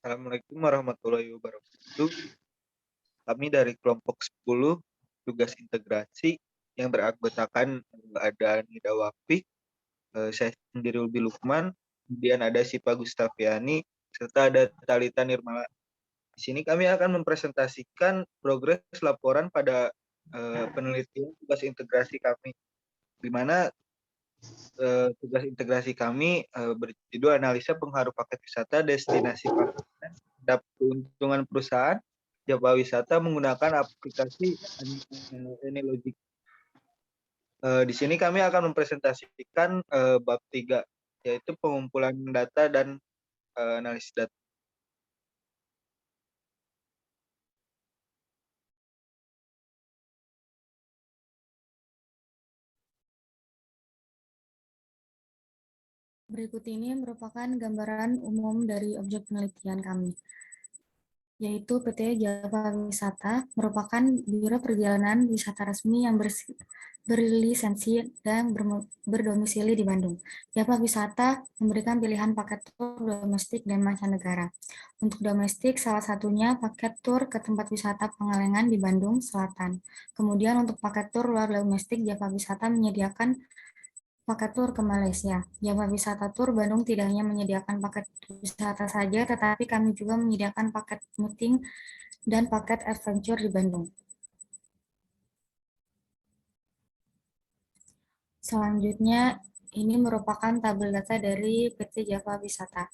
Assalamualaikum warahmatullahi wabarakatuh. Kami dari kelompok 10 tugas integrasi yang beranggotakan ada Nida Wakfi, saya sendiri Ulbi Lukman, kemudian ada Sipa Gustaviani, serta ada Talita Nirmala. Di sini kami akan mempresentasikan progres laporan pada penelitian tugas integrasi kami, di mana tugas integrasi kami berjudul analisa pengaruh paket wisata destinasi pariwisata terhadap keuntungan perusahaan jasa wisata menggunakan aplikasi Anylogic. Di sini kami akan mempresentasikan bab 3, yaitu pengumpulan data dan analisis data. Berikut ini merupakan gambaran umum dari objek penelitian kami, yaitu PT Java Wisata merupakan biro perjalanan wisata resmi yang berlisensi dan berdomisili di Bandung. Java Wisata memberikan pilihan paket tur domestik dan mancanegara. Untuk domestik, salah satunya paket tur ke tempat wisata Pangalengan di Bandung Selatan. Kemudian untuk paket tur luar domestik, Java Wisata menyediakan paket tur ke Malaysia. Java Wisata Tur Bandung tidak hanya menyediakan paket wisata saja, tetapi kami juga menyediakan paket meeting dan paket adventure di Bandung. Selanjutnya, ini merupakan tabel data dari PT Java Wisata.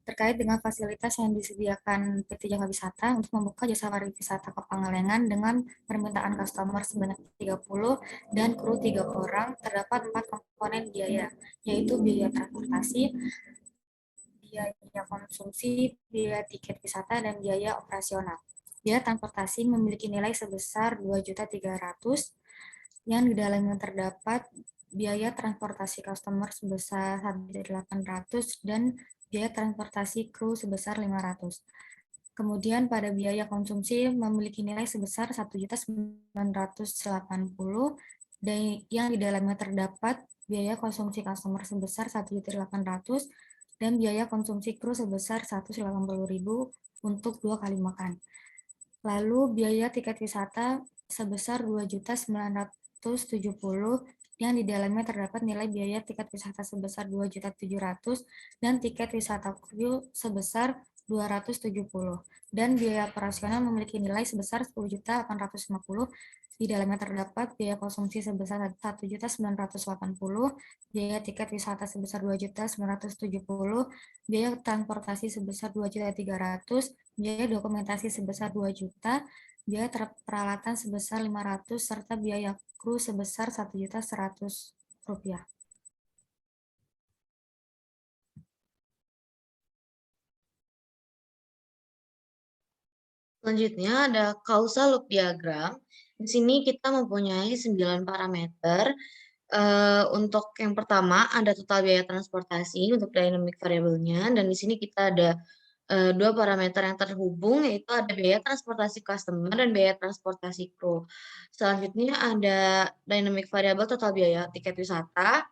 Terkait dengan fasilitas yang disediakan PT Java Wisata untuk membuka jasa pariwisata ke Pangalengan dengan permintaan customer sebanyak 30 dan kru 3 orang, terdapat 4 komponen biaya, yaitu biaya transportasi, biaya konsumsi, biaya tiket wisata, dan biaya operasional. Biaya transportasi memiliki nilai sebesar 2.300.000 yang di dalamnya terdapat biaya transportasi customer sebesar 1.800 dan biaya transportasi kru sebesar 500. Kemudian pada biaya konsumsi memiliki nilai sebesar 1.980 dan yang di dalamnya terdapat biaya konsumsi customer sebesar 1.800 dan biaya konsumsi kru sebesar 180.000 untuk 2 kali makan. Lalu biaya tiket wisata sebesar 2.970 yang di dalamnya terdapat nilai biaya tiket wisata sebesar 2.700 dan tiket wisata kru sebesar 270 dan biaya operasional memiliki nilai sebesar 10.850. Di dalamnya terdapat biaya konsumsi sebesar 1.980, biaya tiket wisata sebesar 2.970, biaya transportasi sebesar 2.300, biaya dokumentasi sebesar 2 juta, biaya peralatan sebesar 500, serta biaya kru sebesar 1.100.000 rupiah. Selanjutnya ada causal loop diagram. Di sini kita mempunyai 9 parameter. Untuk yang pertama ada total biaya transportasi untuk dynamic variable-nya, dan di sini kita ada 2 parameter yang terhubung, yaitu ada biaya transportasi customer dan biaya transportasi kru. Selanjutnya ada dynamic variable total biaya tiket wisata.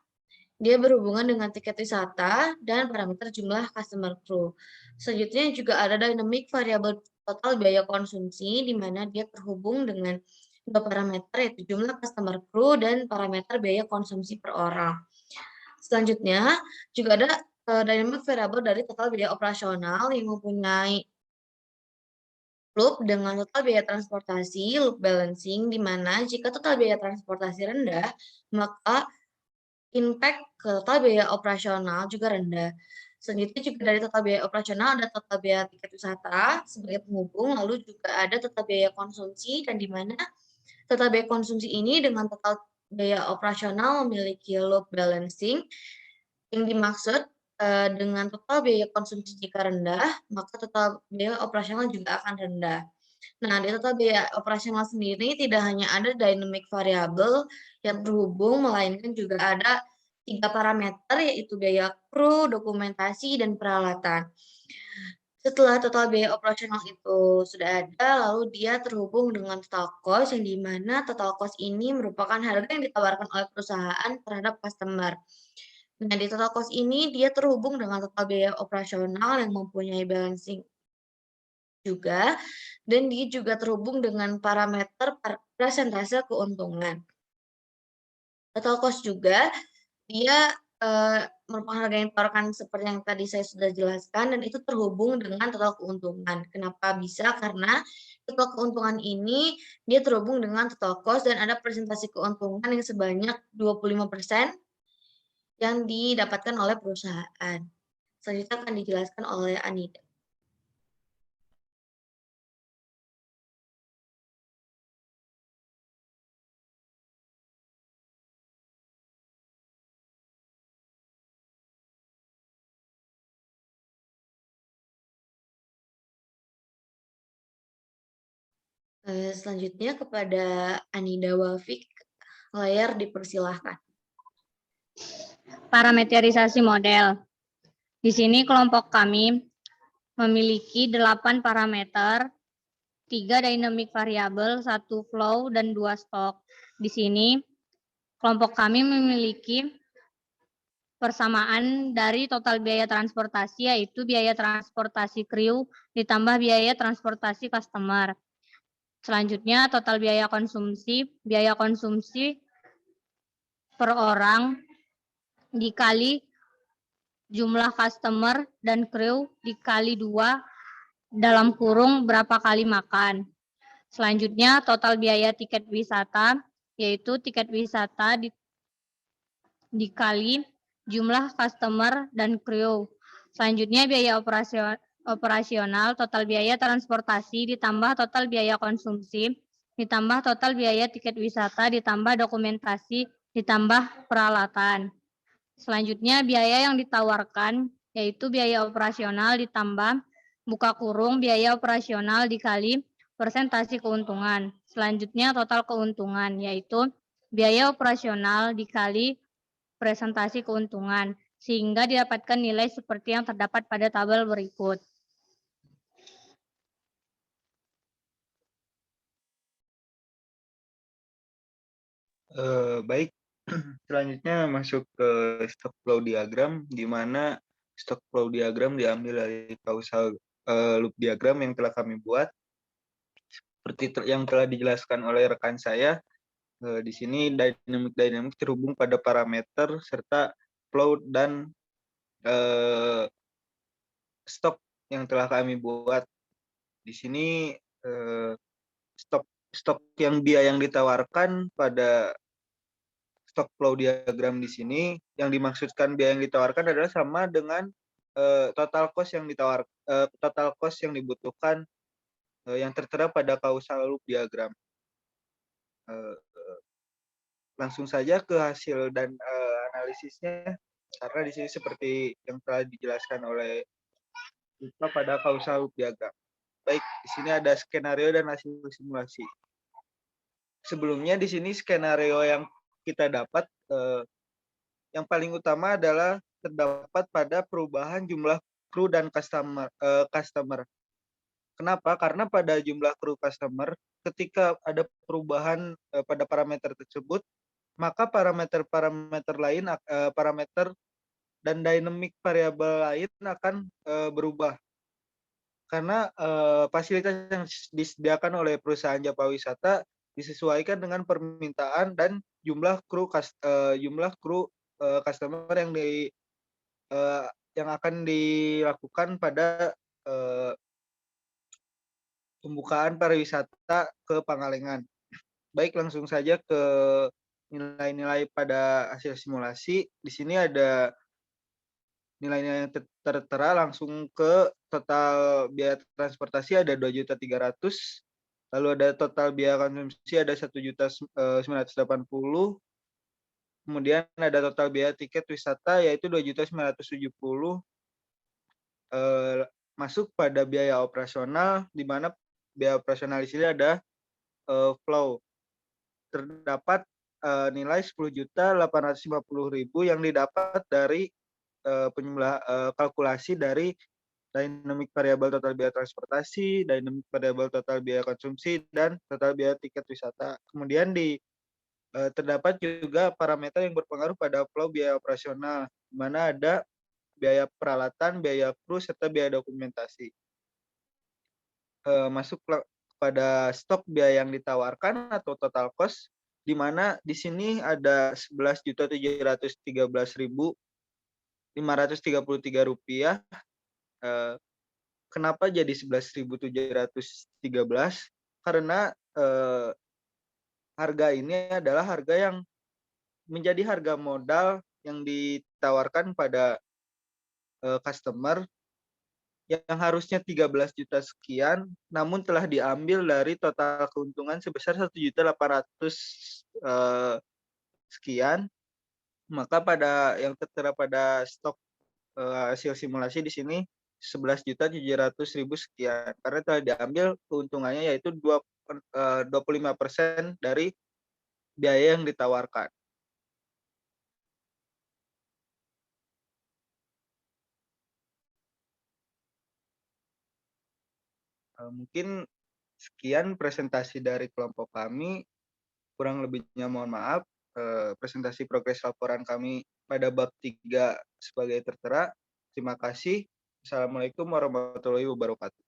Dia berhubungan dengan tiket wisata dan parameter jumlah customer kru. Selanjutnya juga ada dynamic variable total biaya konsumsi, di mana dia terhubung dengan 2 parameter, yaitu jumlah customer kru dan parameter biaya konsumsi per orang. Selanjutnya juga ada dynamic variable dari total biaya operasional yang mempunyai loop dengan total biaya transportasi, loop balancing, di mana jika total biaya transportasi rendah, maka impact ke total biaya operasional juga rendah. Selanjutnya juga dari total biaya operasional ada total biaya tiket wisata sebagai penghubung, lalu juga ada total biaya konsumsi, dan di mana total biaya konsumsi ini dengan total biaya operasional memiliki loop balancing. Yang dimaksud dengan total biaya konsumsi jika rendah, maka total biaya operasional juga akan rendah. Nah, di total biaya operasional sendiri tidak hanya ada dynamic variable yang terhubung, melainkan juga ada 3 parameter, yaitu biaya kru, dokumentasi, dan peralatan. Setelah total biaya operasional itu sudah ada, lalu dia terhubung dengan total cost, yang dimana total cost ini merupakan harga yang ditawarkan oleh perusahaan terhadap customer. Nah, di total cost ini dia terhubung dengan total biaya operasional yang mempunyai balancing juga, dan dia juga terhubung dengan parameter persentase keuntungan. Total cost juga dia, merupakan harga yang ditawarkan seperti yang tadi saya sudah jelaskan dan itu terhubung dengan total keuntungan. Kenapa bisa? Karena total keuntungan ini dia terhubung dengan total cost dan ada presentasi keuntungan yang sebanyak 25% yang didapatkan oleh perusahaan. Selanjutnya akan dijelaskan oleh Anida. Selanjutnya kepada Anida Wafik, layar dipersilahkan. Parameterisasi model. Di sini kelompok kami memiliki 8 parameter, 3 dynamic variable, 1 flow, dan 2 stok. Di sini kelompok kami memiliki persamaan dari total biaya transportasi, yaitu biaya transportasi kru ditambah biaya transportasi customer. Selanjutnya total biaya konsumsi per orang dikali jumlah customer dan kru dikali 2 dalam kurung berapa kali makan. Selanjutnya total biaya tiket wisata, yaitu tiket wisata dikali jumlah customer dan kru. Selanjutnya biaya operasional, total biaya transportasi ditambah total biaya konsumsi, ditambah total biaya tiket wisata, ditambah dokumentasi, ditambah peralatan. Selanjutnya biaya yang ditawarkan, yaitu biaya operasional ditambah buka kurung biaya operasional dikali persentase keuntungan. Selanjutnya total keuntungan, yaitu biaya operasional dikali presentasi keuntungan, sehingga didapatkan nilai seperti yang terdapat pada tabel berikut. Baik, selanjutnya masuk ke stock flow diagram, di mana stock flow diagram diambil dari causal loop diagram yang telah kami buat. Seperti yang telah dijelaskan oleh rekan saya, di sini dynamic terhubung pada parameter serta flow dan stok yang telah kami buat. Di sini stok yang biaya yang ditawarkan pada stock flow diagram di sini, yang dimaksudkan biaya yang ditawarkan adalah sama dengan total cost yang dibutuhkan yang tertera pada causal loop diagram. Langsung saja ke hasil dan analisisnya, karena di sini seperti yang telah dijelaskan oleh kita pada causal loop diagram. Baik, di sini ada skenario dan hasil simulasi. Sebelumnya di sini skenario yang kita dapat, yang paling utama adalah terdapat pada perubahan jumlah kru dan customer. Kenapa? Karena pada jumlah kru customer, ketika ada perubahan pada parameter tersebut, maka parameter lain, parameter dan dynamic variable lain akan berubah. Karena fasilitas yang disediakan oleh perusahaan Jasa Wisata disesuaikan dengan permintaan dan jumlah kru customer yang akan dilakukan pada pembukaan pariwisata ke Pangalengan. Baik, langsung saja ke nilai-nilai pada hasil simulasi. Di sini ada nilainya yang tertera, langsung ke total biaya transportasi ada 2.300.000, lalu ada total biaya konsumsi ada 1.980.000, kemudian ada total biaya tiket wisata yaitu 2.970.000, masuk pada biaya operasional, di mana biaya operasional di sini ada flow. Terdapat nilai 10.850.000 yang didapat dari kalkulasi dari dynamic variable total biaya transportasi, dynamic variable total biaya konsumsi, dan total biaya tiket wisata. Kemudian di Terdapat juga parameter yang berpengaruh pada flow biaya operasional, di mana ada biaya peralatan, biaya kru, serta biaya dokumentasi. Masuk pada stok biaya yang ditawarkan atau total cost, di mana di sini ada Rp11.713.533. Kenapa jadi 11.713? Karena harga ini adalah harga yang menjadi harga modal yang ditawarkan pada customer yang harusnya 13 juta sekian, namun telah diambil dari total keuntungan sebesar 1.800.000 sekian. Maka pada yang tertera pada stok hasil simulasi di sini 11.700.000 sekian, karena telah diambil keuntungannya yaitu 25% dari biaya yang ditawarkan. Mungkin sekian presentasi dari kelompok kami. Kurang lebihnya mohon maaf. Presentasi progres laporan kami pada bab 3 sebagai tertera. Terima kasih. Assalamualaikum warahmatullahi wabarakatuh.